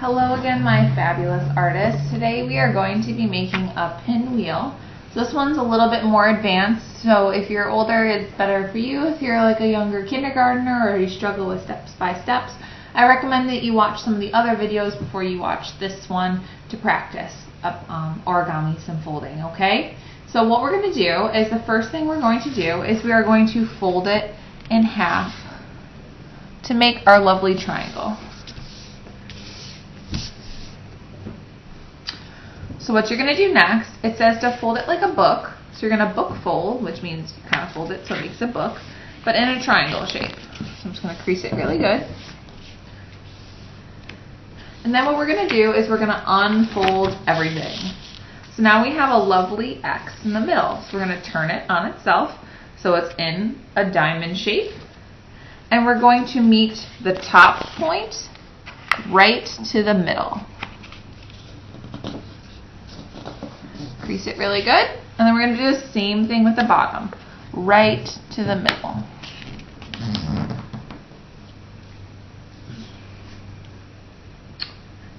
Hello again, my fabulous artists. Today we are going to be making a pinwheel. So this one's a little bit more advanced, so if you're older it's better for you. If you're like a younger kindergartner or you struggle with steps by steps, I recommend that you watch some of the other videos before you watch this one to practice origami and folding, okay? So what we're going to do is the first thing we're going to do is we are going to fold it in half to make our lovely triangle. So what you're going to do next, it says to fold it like a book. So you're going to book fold, which means you kind of fold it so it makes a book, but in a triangle shape. So I'm just going to crease it really good. And then what we're going to do is we're going to unfold everything. So now we have a lovely X in the middle. So we're going to turn it on itself so it's in a diamond shape. And we're going to meet the top point right to the middle. Crease it really good, and then we're going to do the same thing with the bottom, right to the middle.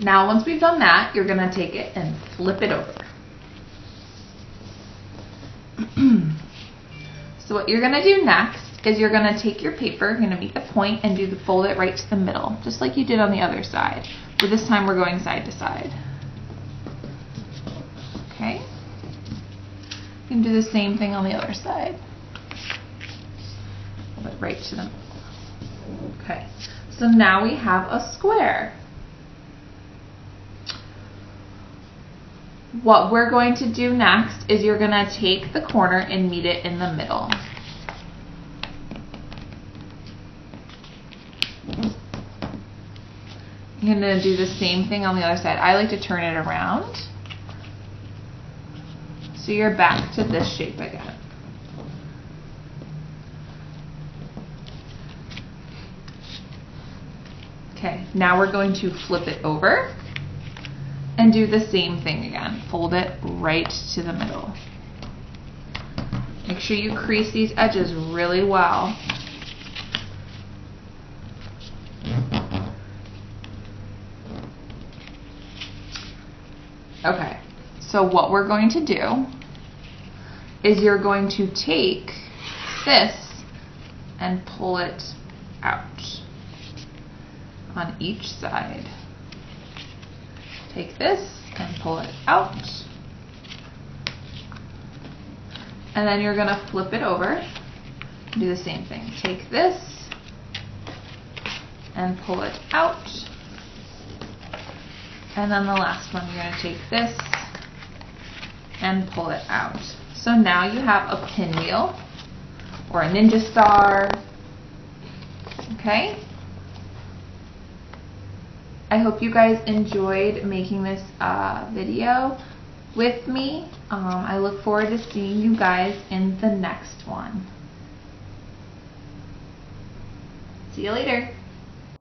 Now once we've done that, you're going to take it and flip it over. So what you're going to do next is you're going to take your paper, you're going to meet the point and fold it right to the middle, just like you did on the other side, but this time we're going side to side. Okay? You can do the same thing on the other side. Hold it right to the middle. Okay, so now we have a square. What we're going to do next is you're going to take the corner and meet it in the middle. You're going to do the same thing on the other side. I like to turn it around. So you're back to this shape again. Okay, now we're going to flip it over and do the same thing again. Fold it right to the middle. Make sure you crease these edges really well. Okay, so what we're going to do is you're going to take this and pull it out on each side. Take this and pull it out. And then you're going to flip it over and do the same thing. Take this and pull it out. And then the last one, you're going to take this and pull it out. So now you have a pinwheel or a ninja star. Okay? I hope you guys enjoyed making this video with me. I look forward to seeing you guys in the next one. See you later.